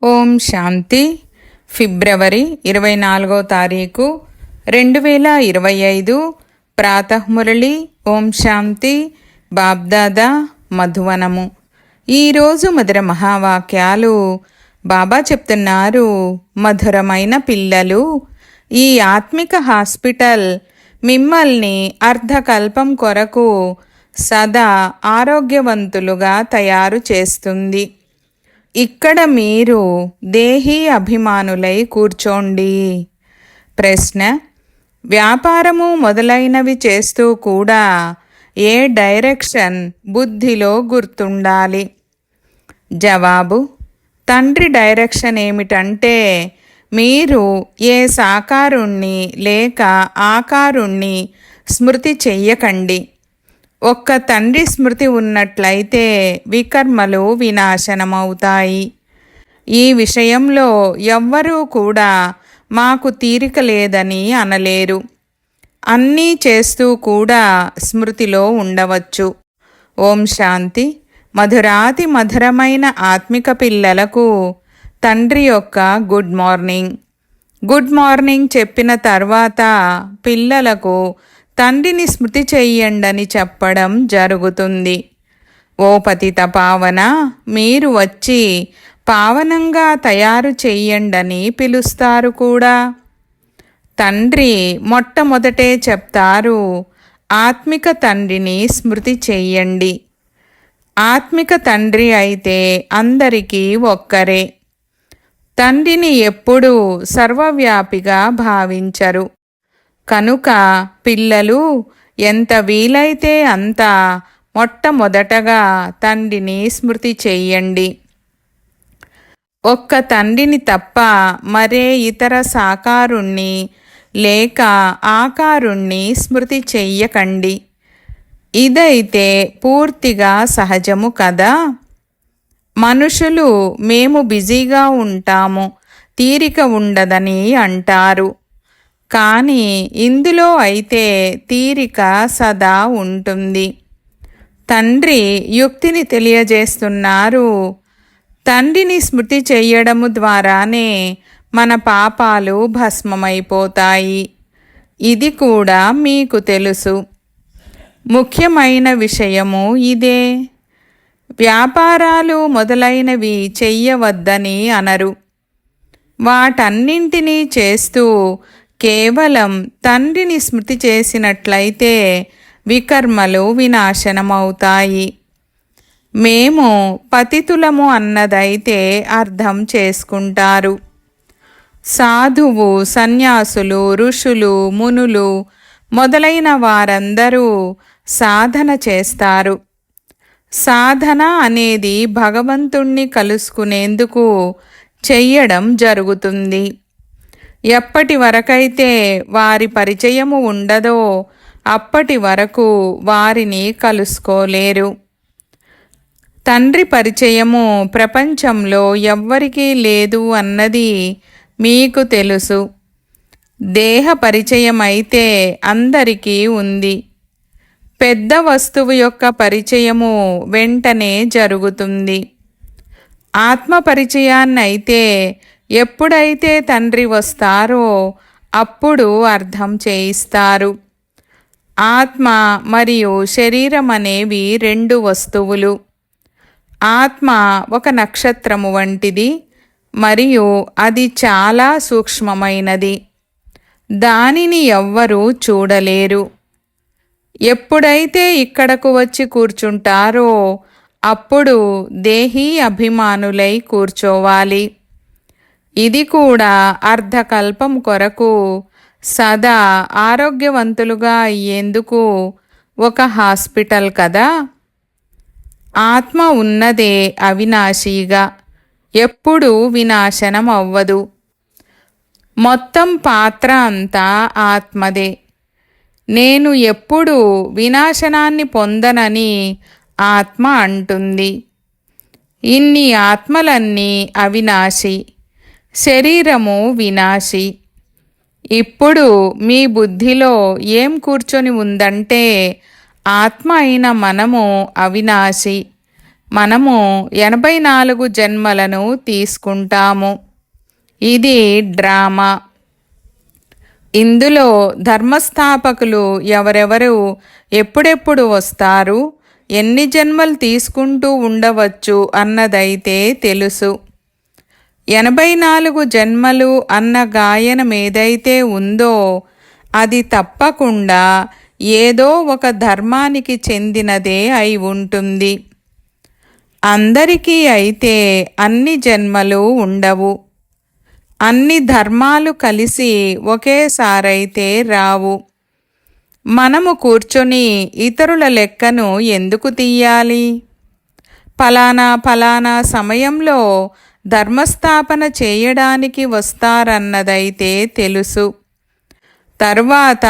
ఓం శాంతి. ఫిబ్రవరి 24వ తారీఖు 2025 ప్రాతఃమురళి. ఓం శాంతి. బాబ్దాదా మధువనము. ఈరోజు మధుర మహావాక్యాలు. బాబా చెప్తున్నారు, మధురమైన పిల్లలు, ఈ ఆత్మిక హాస్పిటల్ మిమ్మల్ని అర్ధకల్పం కొరకు సదా ఆరోగ్యవంతులుగా తయారు చేస్తుంది. ఇక్కడ మీరు దేహీ అభిమానులై కూర్చోండి. ప్రశ్న: వ్యాపారము మొదలైనవి చేస్తూ కూడా ఏ డైరెక్షన్ బుద్ధిలో గుర్తుండాలి? జవాబు: తండ్రి డైరెక్షన్ ఏమిటంటే, మీరు ఏ సాకారుణ్ణి లేక ఆకారుణ్ణి స్మృతి చెయ్యకండి. ఒక్క తండ్రి స్మృతి ఉన్నట్లయితే వికర్మలు వినాశనమవుతాయి. ఈ విషయంలో ఎవ్వరూ కూడా మాకు తీరిక లేదని అనలేరు. అన్నీ చేస్తూ కూడా స్మృతిలో ఉండవచ్చు. ఓం శాంతి. మధురాతి మధురమైన ఆత్మిక పిల్లలకు తండ్రి యొక్క గుడ్ మార్నింగ్. గుడ్ మార్నింగ్ చెప్పిన తర్వాత పిల్లలకు తండ్రిని స్మృతి చెయ్యండని చెప్పడం జరుగుతుంది. ఓ పతిత పావన, మీరు వచ్చి పావనంగా తయారు చెయ్యండని పిలుస్తారు కూడా. తండ్రి మొట్టమొదటే చెప్తారు, ఆత్మిక తండ్రిని స్మృతి చెయ్యండి. ఆత్మిక తండ్రి అయితే అందరికీ ఒక్కరే. తండ్రిని ఎప్పుడూ సర్వవ్యాపిగా భావించరు. కనుక పిల్లలు ఎంత వీలైతే అంత మొట్టమొదటగా తండ్రిని స్మృతి చెయ్యండి. ఒక్క తండ్రిని తప్ప మరే ఇతర సాకారుణ్ణి లేక ఆకారుణ్ణి స్మృతి చెయ్యకండి. ఇదైతే పూర్తిగా సహజము కదా. మనుషులు మేము బిజీగా ఉంటాము, తీరిక ఉండదని అంటారు. కానీ ఇందులో అయితే తీరిక సదా ఉంటుంది. తండ్రి యుక్తిని తెలియజేస్తున్నారు. తండ్రిని స్మృతి చెయ్యడము ద్వారానే మన పాపాలు భస్మమైపోతాయి. ఇది కూడా మీకు తెలుసు. ముఖ్యమైన విషయము ఇదే. వ్యాపారాలు మొదలైనవి చెయ్యవద్దని అనరు. వాటన్నింటినీ చేస్తూ కేవలం తండ్రిని స్మృతి చేసినట్లయితే వికర్మలు వినాశనమవుతాయి. మేము పతితులము అన్నదైతే అర్థం చేసుకుంటారు. సాధువు, సన్యాసులు, ఋషులు, మునులు మొదలైన వారందరూ సాధన చేస్తారు. సాధన అనేది భగవంతుణ్ణి కలుసుకునేందుకు చెయ్యడం జరుగుతుంది. ఎప్పటి వరకైతే వారి పరిచయము ఉండదో అప్పటి వరకు వారిని కలుసుకోలేరు. తండ్రి పరిచయము ప్రపంచంలో ఎవ్వరికీ లేదు అన్నది మీకు తెలుసు. దేహ పరిచయం అయితే అందరికీ ఉంది. పెద్ద వస్తువు యొక్క పరిచయము వెంటనే జరుగుతుంది. ఆత్మ పరిచయాన్నైతే ఎప్పుడైతే తండ్రి వస్తారో అప్పుడు అర్థం చేయిస్తారు. ఆత్మ మరియు శరీరం అనేవి రెండు వస్తువులు. ఆత్మ ఒక నక్షత్రము వంటిది మరియు అది చాలా సూక్ష్మమైనది. దానిని ఎవ్వరూ చూడలేరు. ఎప్పుడైతే ఇక్కడకు వచ్చి కూర్చుంటారో అప్పుడు దేహీ అభిమానులై కూర్చోవాలి. ఇది కూడా అర్ధకల్పం కొరకు సదా ఆరోగ్యవంతులుగా అయ్యేందుకు ఒక హాస్పిటల్ కదా. ఆత్మ ఉన్నదే అవినాశీగా, ఎప్పుడూ వినాశనం అవ్వదు. మొత్తం పాత్ర అంతా ఆత్మదే. నేను ఎప్పుడూ వినాశనాన్ని పొందనని ఆత్మ అంటుంది. ఇన్ని ఆత్మలన్నీ అవినాశి, శరీరము వినాశి. ఇప్పుడు మీ బుద్ధిలో ఏం కూర్చొని ఉందంటే, ఆత్మ అయిన మనము అవినాశి, మనము 84 జన్మలను తీసుకుంటాము. ఇది డ్రామా. ఇందులో ధర్మస్థాపకులు ఎవరెవరు ఎప్పుడెప్పుడు వస్తారు, ఎన్ని జన్మలు తీసుకుంటూ ఉండవచ్చు అన్నదైతే తెలుసు. 84 జన్మలు అన్న గాయనం ఏదైతే ఉందో అది తప్పకుండా ఏదో ఒక ధర్మానికి చెందినదే అయి ఉంటుంది. అందరికీ అయితే అన్ని జన్మలు ఉండవు. అన్ని ధర్మాలు కలిసి ఒకేసారైతే రావు. మనము కూర్చొని ఇతరుల లెక్కను ఎందుకు తీయాలి? ఫలానా సమయంలో ధర్మస్థాపన చేయడానికి వస్తారన్నదైతే తెలుసు. తర్వాత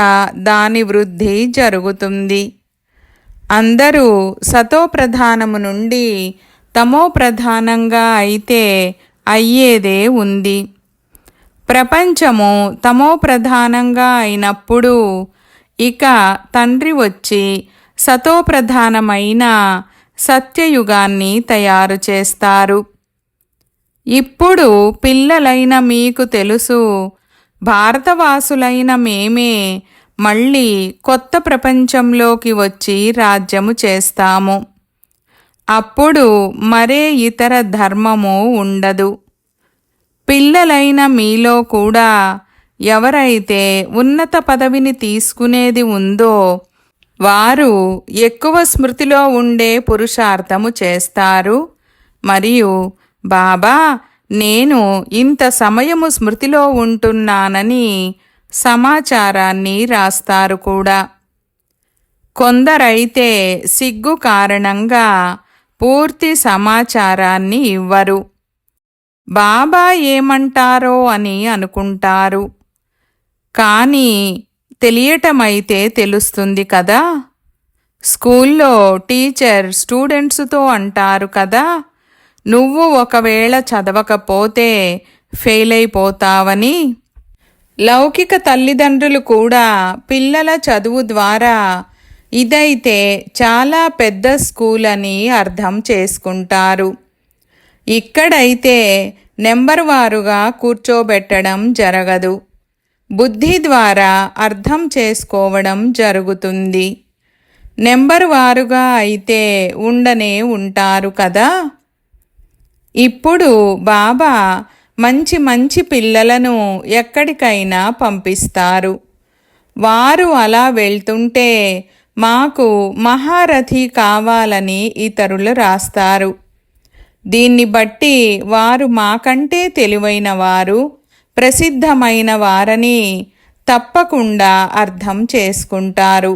దాని వృద్ధి జరుగుతుంది. అందరూ సతోప్రధానము నుండి తమోప్రధానంగా అయితే అయ్యేదే ఉంది. ప్రపంచము తమోప్రధానంగా అయినప్పుడు ఇక తండ్రి వచ్చి సతోప్రధానమైన సత్యయుగాన్ని తయారు చేస్తారు. ఇప్పుడు పిల్లలైన మీకు తెలుసు, భారతవాసులైన మేమే మళ్ళీ కొత్త ప్రపంచంలోకి వచ్చి రాజ్యము చేస్తాము. అప్పుడు మరే ఇతర ధర్మము ఉండదు. పిల్లలైన మీలో కూడా ఎవరైతే ఉన్నత పదవిని తీసుకునేది ఉందో వారు ఎక్కువ స్మృతిలో ఉండే పురుషార్థము చేస్తారు. మరియు బాబా, నేను ఇంత సమయము స్మృతిలో ఉంటున్నానని సమాచారాన్ని రాస్తారు కూడా. కొందరైతే సిగ్గు కారణంగా పూర్తి సమాచారాన్ని ఇవ్వరు. బాబా ఏమంటారో అని అనుకుంటారు. కానీ తెలియటమైతే తెలుస్తుంది కదా. స్కూల్లో టీచర్ స్టూడెంట్స్తో అంటారు కదా, నువ్వు ఒకవేళ చదవకపోతే ఫెయిల్ అయిపోతావని. లౌకిక తల్లిదండ్రులు కూడా పిల్లల చదువు ద్వారా ఇదైతే చాలా పెద్ద స్కూల్ అని అర్థం చేసుకుంటారు. ఇక్కడైతే నెంబర్ వారుగా కూర్చోబెట్టడం జరగదు. బుద్ధి ద్వారా అర్థం చేసుకోవడం జరుగుతుంది. నెంబర్ వారుగా అయితే ఉండనే ఉంటారు కదా. ఇప్పుడు బాబా మంచి మంచి పిల్లలను ఎక్కడికైనా పంపిస్తారు. వారు అలా వెళ్తుంటే మాకు మహారథి కావాలని ఇతరులు రాస్తారు. దీన్ని బట్టి వారు మాకంటే తెలివైన వారు, ప్రసిద్ధమైన వారని తప్పకుండా అర్థం చేసుకుంటారు.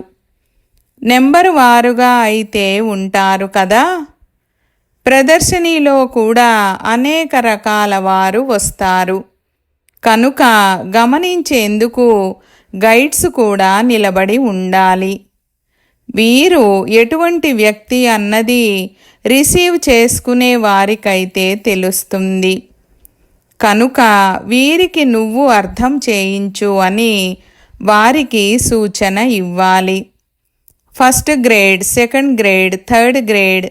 నెంబరు వారుగా అయితే ఉంటారు కదా. ప్రదర్శనీలో కూడా అనేక రకాల వారు వస్తారు. కనుక గమనించేందుకు గైడ్స్ కూడా నిలబడి ఉండాలి. వీరు ఎటువంటి వ్యక్తి అన్నది రిసీవ్ చేసుకునే వారికైతే తెలుస్తుంది. కనుక వీరికి నువ్వు అర్థం చేయించు అని వారికి సూచన ఇవ్వాలి. First grade, second grade, third grade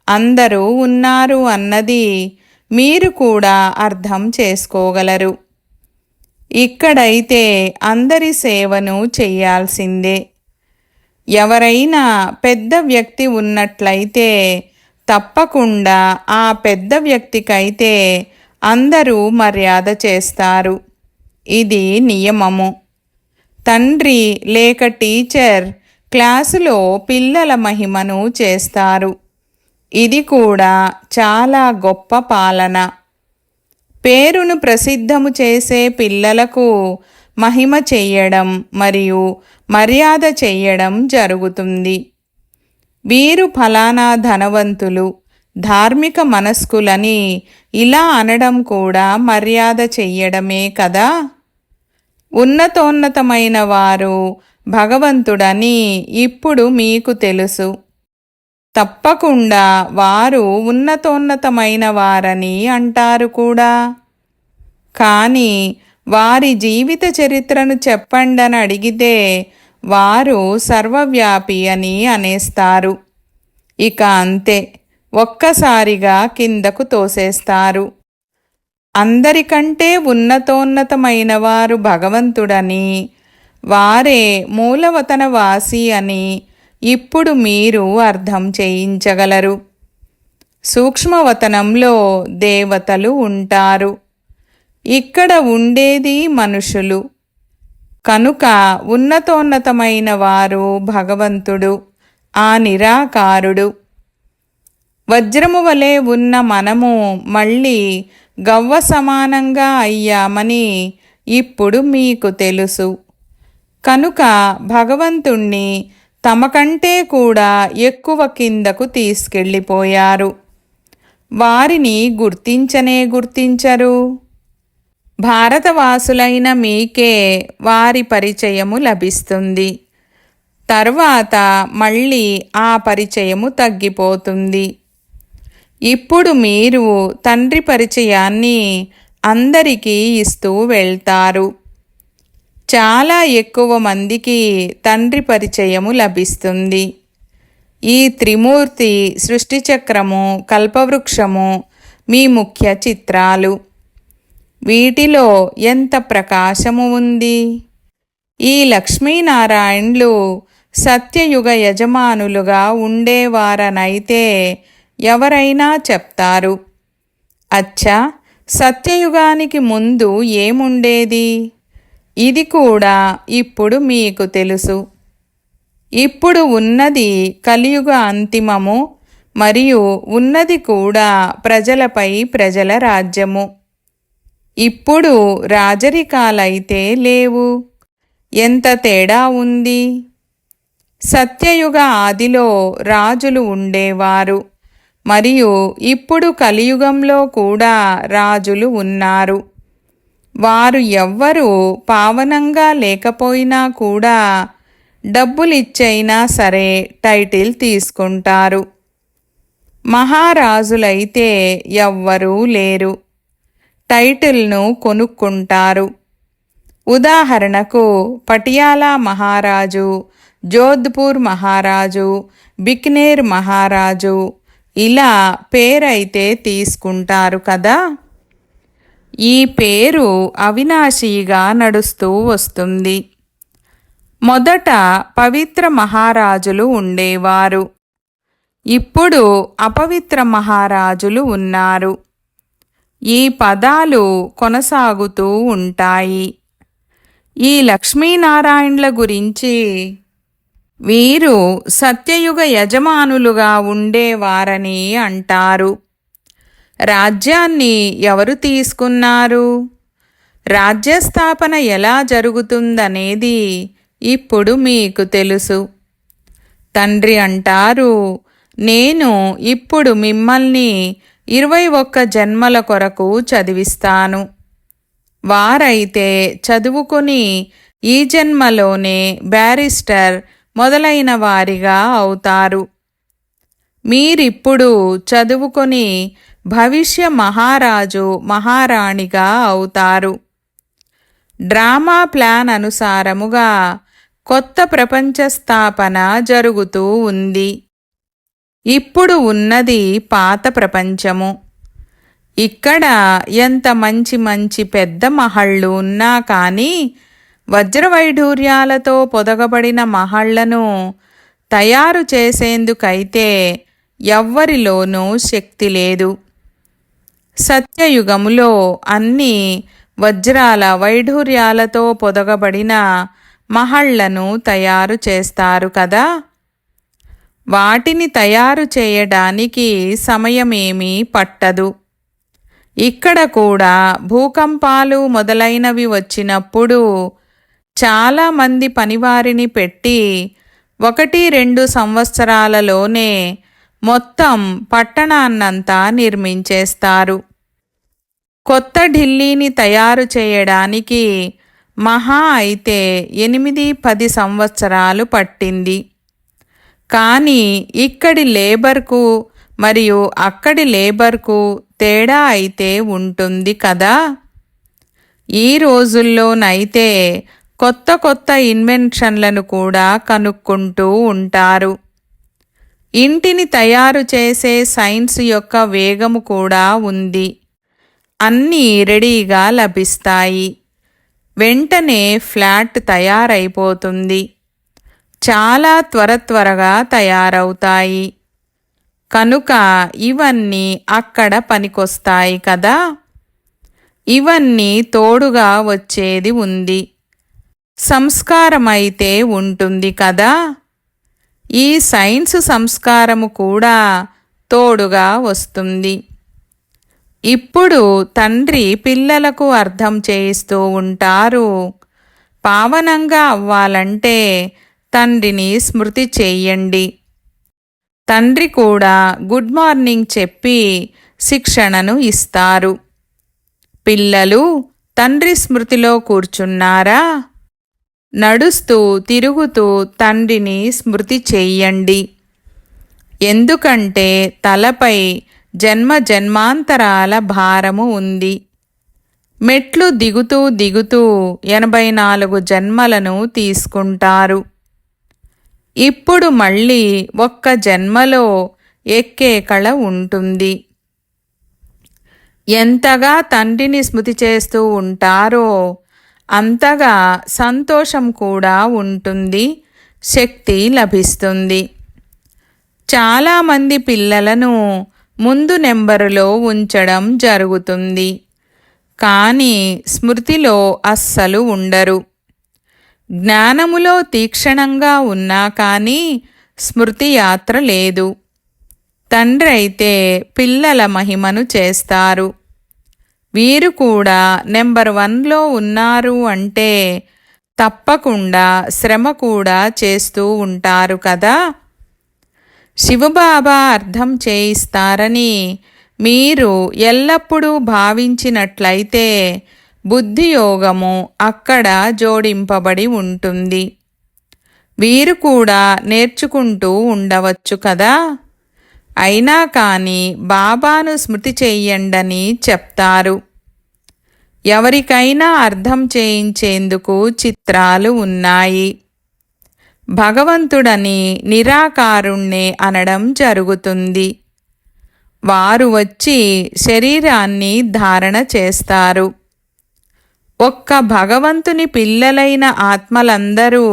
అందరూ ఉన్నారు అన్నది మీరు కూడా అర్థం చేసుకోగలరు. ఇక్కడైతే అందరి సేవను చెయ్యాల్సిందే. ఎవరైనా పెద్ద వ్యక్తి ఉన్నట్లయితే తప్పకుండా ఆ పెద్ద వ్యక్తికైతే అందరూ మర్యాద చేస్తారు. ఇది నియమము. తండ్రి లేక టీచర్ క్లాసులో పిల్లల మహిమను చేస్తారు. ఇది కూడా చాలా గొప్ప పాలన. పేరును ప్రసిద్ధము చేసే పిల్లలకు మహిమ చెయ్యడం మరియు మర్యాద చెయ్యడం జరుగుతుంది. వీరు ఫలానా ధనవంతులు, ధార్మిక మనస్కులని ఇలా అనడం కూడా మర్యాద చెయ్యడమే కదా. ఉన్నతోన్నతమైన వారు భగవంతుడని ఇప్పుడు మీకు తెలుసు. తప్పకుండా వారు ఉన్నతోన్నతమైన వారని అంటారు కూడా. కానీ వారి జీవిత చరిత్రను చెప్పండని అడిగితే వారు సర్వవ్యాపి అని అనేస్తారు. ఇక అంతే, ఒక్కసారిగా కిందకు తోసేస్తారు. అందరికంటే ఉన్నతోన్నతమైన వారు భగవంతుడని, వారే మూలవతన వాసి అని ఇప్పుడు మీరు అర్థం చేయించగలరు. సూక్ష్మవతనంలో దేవతలు ఉంటారు. ఇక్కడ ఉండేది మనుషులు. కనుక ఉన్నతోన్నతమైన వారు భగవంతుడు, ఆ నిరాకారుడు. వజ్రము వలె ఉన్న మనము మళ్ళీ గవ్వ సమానంగా అయ్యామని ఇప్పుడు మీకు తెలుసు. కనుక భగవంతుణ్ణి తమకంటే కూడా ఎక్కువ కిందకు తీసుకెళ్ళిపోయారు. వారిని గుర్తించరు. భారతవాసులైన మీకే వారి పరిచయము లభిస్తుంది. తర్వాత మళ్ళీ ఆ పరిచయము తగ్గిపోతుంది. ఇప్పుడు మీరు తండ్రి పరిచయాన్ని అందరికీ ఇస్తూ వెళ్తారు. చాలా ఎక్కువ మందికి తండ్రి పరిచయము లభిస్తుంది. ఈ త్రిమూర్తి, సృష్టిచక్రము, కల్పవృక్షము మీ ముఖ్య చిత్రాలు. వీటిలో ఎంత ప్రకాశము ఉంది! ఈ లక్ష్మీనారాయణులు సత్యయుగ యజమానులుగా ఉండేవారనైతే ఎవరైనా చెప్తారు, అచ్చా, సత్యయుగానికి ముందు ఏముండేది? ఇది కూడా ఇప్పుడు మీకు తెలుసు. ఇప్పుడు ఉన్నది కలియుగ అంతిమము, మరియు ఉన్నది కూడా ప్రజలపై ప్రజల రాజ్యము. ఇప్పుడు రాజరికాలైతే లేవు. ఎంత తేడా ఉంది! సత్యయుగ ఆదిలో రాజులు ఉండేవారు, మరియు ఇప్పుడు కలియుగంలో కూడా రాజులు ఉన్నారు. వారు ఎవ్వరూ పావనంగా లేకపోయినా కూడా డబ్బులిచ్చైనా సరే టైటిల్ తీసుకుంటారు. మహారాజులైతే ఎవ్వరూ లేరు, టైటిల్ను కొనుక్కుంటారు. ఉదాహరణకు పటియాలా మహారాజు, జోధ్పూర్ మహారాజు, బికనేర్ మహారాజు, ఇలా పేరైతే తీసుకుంటారు కదా. ఈ పేరు అవినాశీగా నడుస్తూ వస్తుంది. మొదట పవిత్ర మహారాజులు ఉండేవారు. ఇప్పుడు అపవిత్ర మహారాజులు ఉన్నారు. ఈ పదాలు కొనసాగుతూ ఉంటాయి. ఈ లక్ష్మీనారాయణుల గురించి వీరు సత్యయుగ యజమానులుగా ఉండేవారని అంటారు. రాజ్యాన్ని ఎవరు తీసుకున్నారు? రాజ్యస్థాపన ఎలా జరుగుతుందనేది ఇప్పుడు మీకు తెలుసు. తండ్రి అంటారు, నేను ఇప్పుడు మిమ్మల్ని 21 జన్మల కొరకు చదివిస్తాను. వారైతే చదువుకుని ఈ జన్మలోనే బ్యారిస్టర్ మొదలైన వారిగా అవుతారు. మీరిప్పుడు చదువుకొని భవిష్య మహారాజు, మహారాణిగా అవుతారు. డ్రామా ప్లాన్ అనుసారముగా కొత్త ప్రపంచ స్థాపన జరుగుతూ ఉంది. ఇప్పుడు ఉన్నది పాత ప్రపంచము. ఇక్కడ ఎంత మంచి మంచి పెద్ద మహళ్ళు ఉన్నా కానీ వజ్రవైఢూర్యాలతో పొదగబడిన మహళ్లను తయారు చేసేందుకైతే ఎవ్వరిలోనూ శక్తి లేదు. సత్యయుగములో అన్నీ వజ్రాల వైఢూర్యాలతో పొదగబడిన మహళ్లను తయారు చేస్తారు కదా. వాటిని తయారు చేయడానికి సమయమేమీ పట్టదు. ఇక్కడ కూడా భూకంపాలు మొదలైనవి వచ్చినప్పుడు చాలామంది పనివారిని పెట్టి 1-2 సంవత్సరాలలోనే మొత్తం పట్టణాన్నంతా నిర్మించేస్తారు. కొత్త ఢిల్లీని తయారు చేయడానికి మహా అయితే 8-10 సంవత్సరాలు పట్టింది. కానీ ఇక్కడి లేబర్కు మరియు అక్కడి లేబర్కు తేడా అయితే ఉంటుంది కదా. ఈ రోజుల్లోనైతే కొత్త కొత్త ఇన్వెన్షన్లను కూడా కనుక్కుంటూ ఉంటారు. ఇంటిని తయారు చేసే సైన్స్ యొక్క వేగము కూడా ఉంది. అన్నీ రెడీగా లభిస్తాయి. వెంటనే ఫ్లాట్ తయారైపోతుంది. చాలా త్వరగా తయారవుతాయి. కనుక ఇవన్నీ అక్కడ పనికొస్తాయి కదా. ఇవన్నీ తోడుగా వచ్చేది ఉంది. సంస్కారమైతే ఉంటుంది కదా. ఈ సైన్స్ సంస్కారము కూడా తోడుగా వస్తుంది. ఇప్పుడు తండ్రి పిల్లలకు అర్థం చేయిస్తూ ఉంటారు. పావనంగా అవ్వాలంటే తండ్రిని స్మృతి చెయ్యండి. తండ్రి కూడా గుడ్ మార్నింగ్ చెప్పి శిక్షణను ఇస్తారు. పిల్లలు తండ్రి స్మృతిలో కూర్చున్నారా? నడుస్తూ తిరుగుతూ తండ్రిని స్మృతి చెయ్యండి. ఎందుకంటే తలపై జన్మ జన్మాంతరాల భారము ఉంది. మెట్లు దిగుతూ దిగుతూ 84 జన్మలను తీసుకుంటారు. ఇప్పుడు మళ్ళీ ఒక్క జన్మలో ఎక్కే కళ ఉంటుంది. ఎంతగా తండ్రిని స్మృతి చేస్తూ ఉంటారో అంతగా సంతోషం కూడా ఉంటుంది, శక్తి లభిస్తుంది. చాలామంది పిల్లలను ముందు నెంబరులో ఉంచడం జరుగుతుంది. కానీ స్మృతిలో అస్సలు ఉండరు. జ్ఞానములో తీక్షణంగా ఉన్నా కానీ స్మృతి యాత్ర లేదు. తండ్రి అయితే పిల్లల మహిమను చేస్తారు. వీరు కూడా నెంబర్ 1లో ఉన్నారు అంటే తప్పకుండా శ్రమ కూడా చేస్తూ ఉంటారు కదా. శివబాబా అర్థం చేయిస్తారని మీరు ఎల్లప్పుడూ భావించినట్లయితే బుద్ధియోగము అక్కడ జోడింపబడి ఉంటుంది. వీరు కూడా నేర్చుకుంటూ ఉండవచ్చు కదా. అయినా కానీ బాబాను స్మృతి చెయ్యండని చెప్తారు. ఎవరికైనా అర్థం చేయించేందుకు చిత్రాలు ఉన్నాయి. భగవంతుడని నిరాకారుణ్ణే అనడం జరుగుతుంది. వారు వచ్చి శరీరాన్ని ధారణ చేస్తారు. ఒక్క భగవంతుని పిల్లలైన ఆత్మలందరూ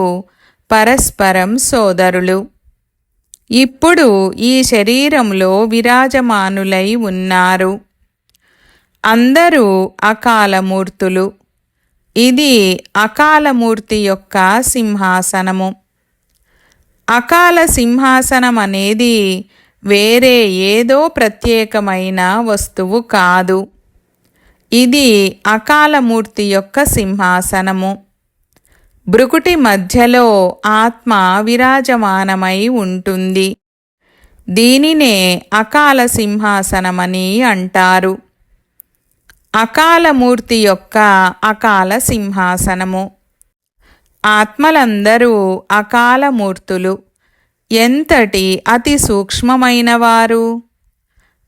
పరస్పరం సోదరులు. ఇప్పుడు ఈ శరీరంలో విరాజమానులై ఉన్నారు. అందరూ అకాలమూర్తులు. ఇది అకాలమూర్తి యొక్క సింహాసనము. అకాల సింహాసనం అనేది వేరే ఏదో ప్రత్యేకమైన వస్తువు కాదు. ఇది అకాలమూర్తి యొక్క సింహాసనము. భృకుటి మధ్యలో ఆత్మ విరాజమానమై ఉంటుంది. దీనినే అకాల సింహాసనమని అంటారు. అకాలమూర్తి యొక్క అకాల సింహాసనము. ఆత్మలందరూ అకాలమూర్తులు. ఎంతటి అతి సూక్ష్మమైనవారు.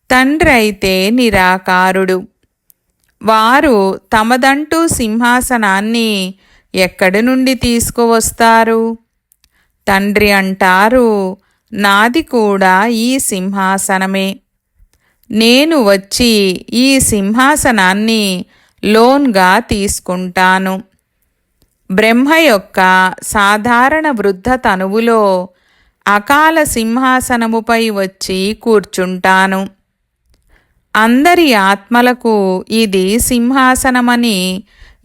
తండ్రి అయితే నిరాకారుడు. వారు తమదంటూ సింహాసనాన్ని ఎక్కడి నుండి తీసుకువస్తారు? తండ్రి అంటారు, నాది కూడా ఈ సింహాసనమే. నేను వచ్చి ఈ సింహాసనాన్ని లోన్గా తీసుకుంటాను. బ్రహ్మ యొక్క సాధారణ వృద్ధ తనువులో అకాల సింహాసనముపై వచ్చి కూర్చుంటాను. అందరి ఆత్మలకు ఇది సింహాసనమని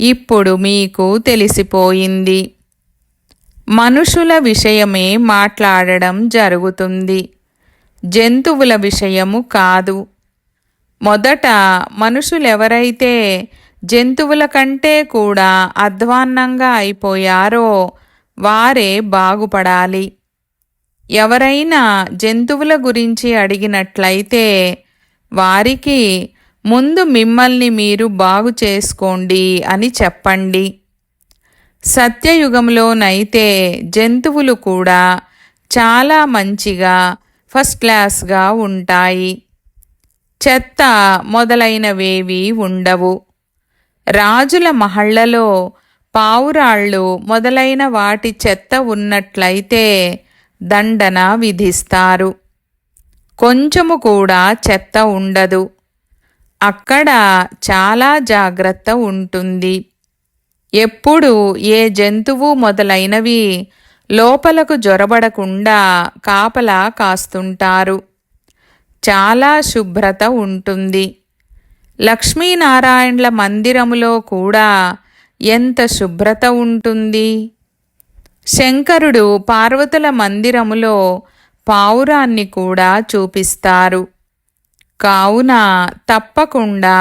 ఇప్పుడు మీకు తెలిసిపోయింది. మనుషుల విషయమే మాట్లాడడం జరుగుతుంది, జంతువుల విషయము కాదు. మొదట మనుషులెవరైతే జంతువుల కంటే కూడా అధ్వాన్నంగా అయిపోయారో వారే బాగుపడాలి. ఎవరైనా జంతువుల గురించి అడిగినట్లయితే వారికి ముందు మిమ్మల్ని మీరు బాగు చేసుకోండి అని చెప్పండి. సత్యయుగంలోనైతే జంతువులు కూడా చాలా మంచిగా ఫస్ట్ క్లాస్గా ఉంటాయి. చెత్త మొదలైనవేవి ఉండవు. రాజుల మహళ్లలో పావురాళ్ళు మొదలైన వాటి చెత్త ఉన్నట్లయితే దండన విధిస్తారు. కొంచెము కూడా చెత్త ఉండదు. అక్కడ చాలా జాగ్రత్త ఉంటుంది. ఎప్పుడు ఏ జంతువు మొదలైనవి లోపలకు జొరబడకుండా కాపలా కాస్తుంటారు. చాలా శుభ్రత ఉంటుంది. లక్ష్మీనారాయణుల మందిరములో కూడా ఎంత శుభ్రత ఉంటుంది. శంకరుడు పార్వతుల మందిరములో పావురాన్ని కూడా చూపిస్తారు. కావున తప్పకుండా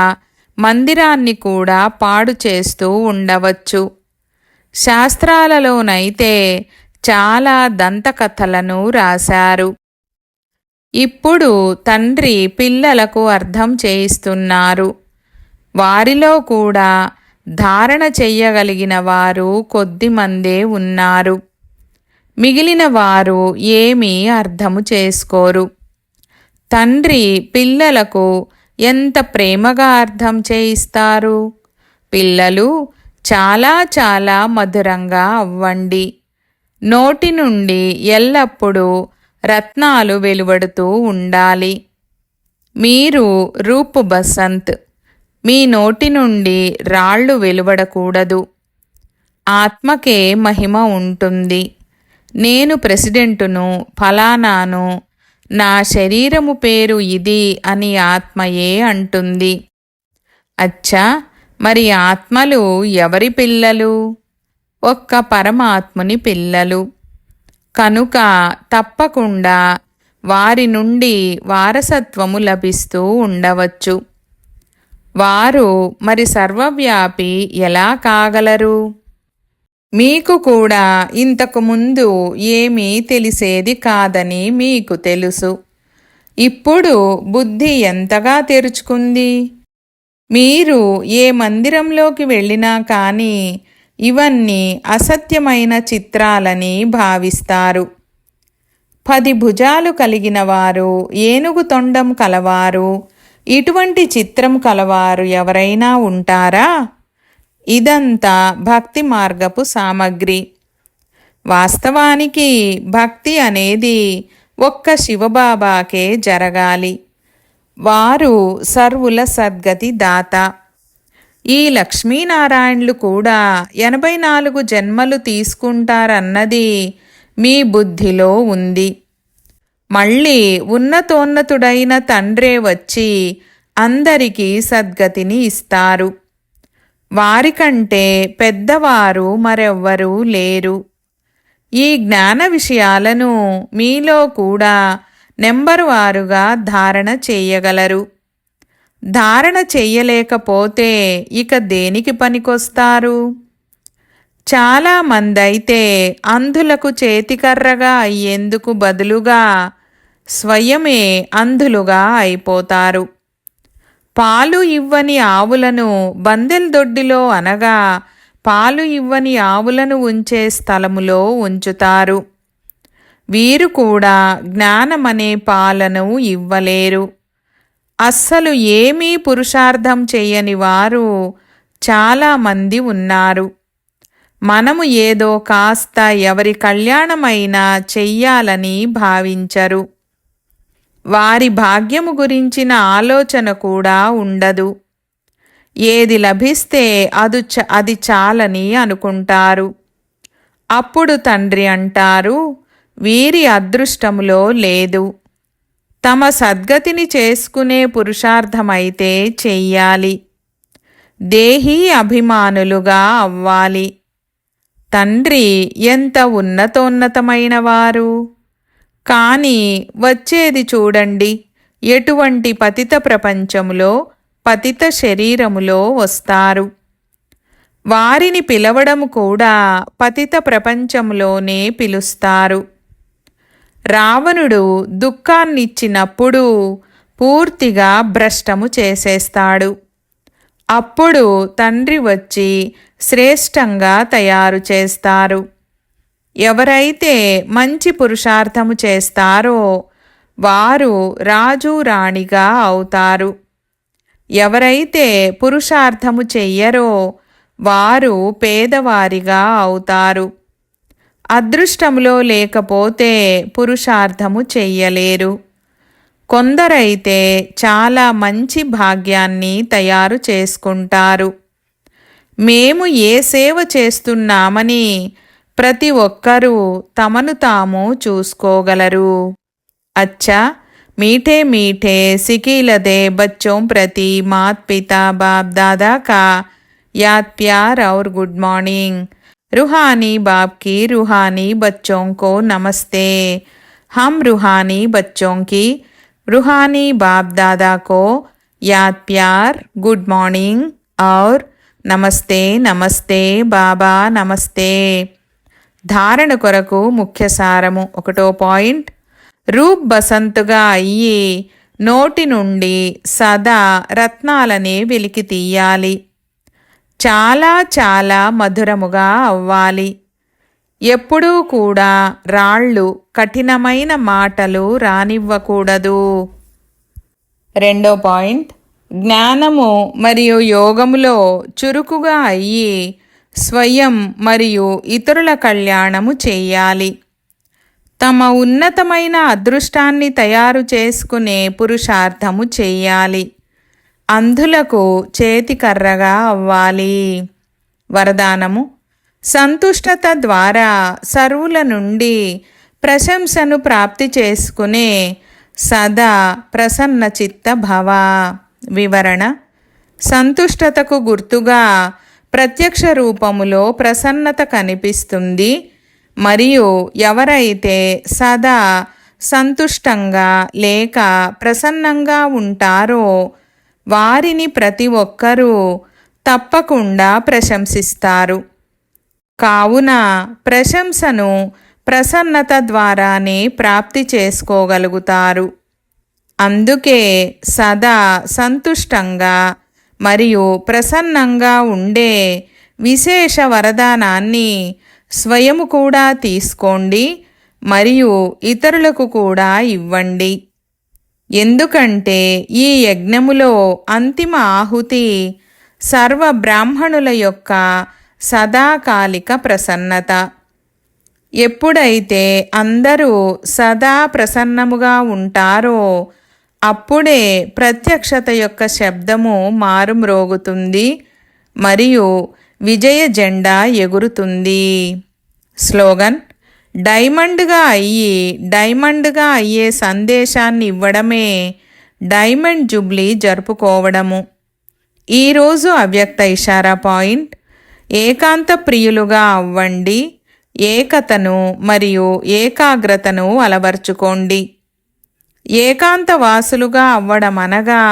మందిరాన్ని కూడా పాడు చేస్తూ ఉండవచ్చు. శాస్త్రాలలోనైతే చాలా దంతకథలను రాశారు. ఇప్పుడు తండ్రి పిల్లలకు అర్థం చేయిస్తున్నారు. వారిలో కూడా ధారణ చెయ్యగలిగిన వారు కొద్దిమందే ఉన్నారు. మిగిలిన వారు ఏమీ అర్థము చేసుకోరు. తండ్రి పిల్లలకు ఎంత ప్రేమగా అర్థం చేయిస్తారు. పిల్లలు చాలా చాలా మధురంగా అవ్వండి. నోటి నుండి ఎల్లప్పుడూ రత్నాలు వెలువడుతూ ఉండాలి. మీరు రూప్ బసంత్. మీ నోటి నుండి రాళ్ళు వెలువడకూడదు. ఆత్మకే మహిమ ఉంటుంది. నేను ప్రెసిడెంటును, ఫలానాను, నా శరీరము పేరు ఇది అని ఆత్మయే అంటుంది. అచ్చా, మరి ఆత్మలు ఎవరి పిల్లలు? ఒక్క పరమాత్ముని పిల్లలు. కనుక తప్పకుండా వారి నుండి వారసత్వము లభిస్తూ ఉండవచ్చు. వారు మరి సర్వవ్యాపి ఎలా కాగలరు? మీకు కూడా ఇంతకు ముందు ఏమీ తెలిసేది కాదని మీకు తెలుసు. ఇప్పుడు బుద్ధి ఎంతగా తెరుచుకుంది. మీరు ఏ మందిరంలోకి వెళ్ళినా కానీ ఇవన్నీ అసత్యమైన చిత్రాలని భావిస్తారు. 10 భుజాలు కలిగిన వారు, ఏనుగు తొండం కలవారు, ఇటువంటి చిత్రం కలవారు ఎవరైనా ఉంటారా? ఇదంతా భక్తి మార్గపు సామగ్రి. వాస్తవానికి భక్తి అనేది ఒక్క శివబాబాకే జరగాలి. వారు సర్వుల సద్గతి దాత. ఈ లక్ష్మీనారాయణులు కూడా 84 జన్మలు తీసుకుంటారన్నది మీ బుద్ధిలో ఉంది. మళ్ళీ ఉన్నతోన్నతుడైన తండ్రే వచ్చి అందరికీ సద్గతిని ఇస్తారు. వారికంటే పెద్దవారు మరెవ్వరూ లేరు. ఈ జ్ఞాన విషయాలను మీలో కూడా నెంబరు వారుగా ధారణ చేయగలరు. ధారణ చెయ్యలేకపోతే ఇక దేనికి పనికొస్తారు? చాలామందైతే అంధులకు చేతికర్రగా అయ్యేందుకు బదులుగా స్వయమే అంధులుగా అయిపోతారు. పాలు ఇవ్వని ఆవులను బందెల్దొడ్డిలో అనగా పాలు ఇవ్వని ఆవులను ఉంచే స్థలములో ఉంచుతారు. వీరు కూడా జ్ఞానమనే పాలను ఇవ్వలేరు. అస్సలు ఏమీ పురుషార్థం చెయ్యని వారు చాలామంది ఉన్నారు. మనము ఏదో కాస్త ఎవరి కళ్యాణమైనా చెయ్యాలని భావించరు. వారి భాగ్యము గురించిన ఆలోచన కూడా ఉండదు. ఏది లభిస్తే అది చాలని అనుకుంటారు. అప్పుడు తండ్రి అంటారు, వీరి అదృష్టములో లేదు. తమ సద్గతిని చేసుకునే పురుషార్థమైతే చెయ్యాలి. దేహీ అభిమానులుగా అవ్వాలి. తండ్రి ఎంత ఉన్నతోన్నతమైన వారు. కానీ వచ్చేది చూడండి, ఎటువంటి పతిత ప్రపంచములో, పతిత శరీరములో వస్తారు. వారిని పిలవడం కూడా పతిత ప్రపంచంలోనే పిలుస్తారు. రావణుడు దుఃఖాన్నిచ్చినప్పుడు పూర్తిగా భ్రష్టము చేసేస్తాడు. అప్పుడు తండ్రి వచ్చి శ్రేష్టంగా తయారు చేస్తారు. ఎవరైతే మంచి పురుషార్థము చేస్తారో వారు రాజు రాణిగా అవుతారు. ఎవరైతే పురుషార్థము చెయ్యరో వారు పేదవారిగా అవుతారు. అదృష్టములో లేకపోతే పురుషార్థము చెయ్యలేరు. కొందరైతే చాలా మంచి భాగ్యాన్ని తయారు చేసుకుంటారు. మేము ఏ సేవ చేస్తున్నామని ప్రతి ఒక్కరూ తమను తాము చూసుకోగలరు. అచ్చా, मीठे मीठे सिकीलदे बच्चों प्रति मात पिता बाप दादा का याद प्यार और गुड मॉर्निंग. रूहानी बाप की रूहानी बच्चों को नमस्ते. हम रूहानी बच्चों की रूहानी बाप दादा को याद प्यार, गुड मॉर्निंग और నమస్తే నమస్తే బాబా నమస్తే. ధారణ కొరకు ముఖ్య సారము. 1వ పాయింట్, రూప్ బసంతుగా అయ్యి నోటి నుండి సదా రత్నాలనే వెలికి తీయాలి. చాలా చాలా మధురముగా అవ్వాలి. ఎప్పుడూ కూడా రాళ్ళు, కఠినమైన మాటలు రానివ్వకూడదు. 2వ పాయింట్, జ్ఞానము మరియు యోగములో చురుకుగా అయ్యి స్వయం మరియు ఇతరుల కళ్యాణము చేయాలి. తమ ఉన్నతమైన అదృష్టాన్ని తయారు చేసుకునే పురుషార్థము చేయాలి. అంధులకు చేతికర్రగా అవ్వాలి. వరదానము: సంతుష్టత ద్వారా సర్వుల నుండి ప్రశంసను ప్రాప్తి చేసుకునే సదా ప్రసన్న చిత్త భవ. వివరణ: సంతుష్టతకు గుర్తుగా ప్రత్యక్ష రూపములో ప్రసన్నత కనిపిస్తుంది. మరియు ఎవరైతే సదా సంతుష్టంగా లేక ప్రసన్నంగా ఉంటారో వారిని ప్రతి ఒక్కరూ తప్పకుండా ప్రశంసిస్తారు. కావున ప్రశంసను ప్రసన్నత ద్వారానే ప్రాప్తి చేసుకోగలుగుతారు. అందుకే సదా సంతుష్టంగా మరియు ప్రసన్నంగా ఉండే విశేష వరదానాన్ని స్వయము కూడా తీసుకోండి మరియు ఇతరులకు కూడా ఇవ్వండి. ఎందుకంటే ఈ యజ్ఞములో అంతిమ ఆహుతి సర్వ బ్రాహ్మణుల యొక్క సదాకాలిక ప్రసన్నత. ఎప్పుడైతే అందరూ సదా ప్రసన్నముగా ఉంటారో అప్పుడే ప్రత్యక్షత యొక్క శబ్దము మారుమ్రోగుతుంది మరియు విజయ జెండా ఎగురుతుంది. స్లోగన్: డైమండ్గా అయ్యే సందేశాన్ని ఇవ్వడమే డైమండ్ జూబ్లీ జరుపుకోవడము. ఈరోజు అవ్యక్త ఇషారా పాయింట్: ఏకాంత ప్రియులుగా అవ్వండి. ఏకతను మరియు ఏకాగ్రతను అలవర్చుకోండి. ఏకాంతవాసులుగా అవ్వడం అనగా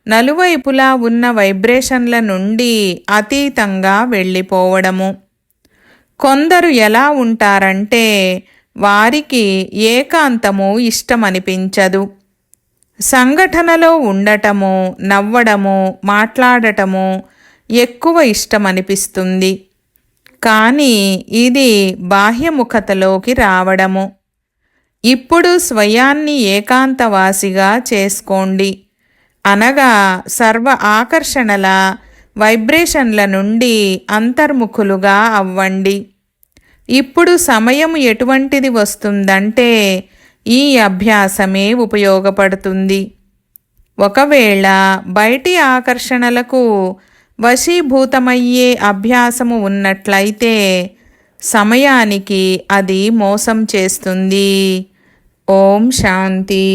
నలువైపులా ఉన్న వైబ్రేషన్ల నుండి అతీతంగా వెళ్ళిపోవడము. కొందరు ఎలా ఉంటారంటే వారికి ఏకాంతము ఇష్టమనిపించదు. సంఘటనలో ఉండటము, నవ్వడము, మాట్లాడటము ఎక్కువ ఇష్టమనిపిస్తుంది. కానీ ఇది బాహ్యముఖతలోకి రావడము. ఇప్పుడు స్వయాన్ని ఏకాంతవాసిగా చేసుకోండి, అనగా సర్వ ఆకర్షణల వైబ్రేషన్ల నుండి అంతర్ముఖులుగా అవ్వండి. ఇప్పుడు సమయం ఎటువంటిది వస్తుందంటే ఈ అభ్యాసమే ఉపయోగపడుతుంది. ఒకవేళ బయటి ఆకర్షణలకు వశీభూతమయ్యే అభ్యాసము ఉన్నట్లయితే సమయానికి అది మోసం చేస్తుంది. ఓం శాంతి.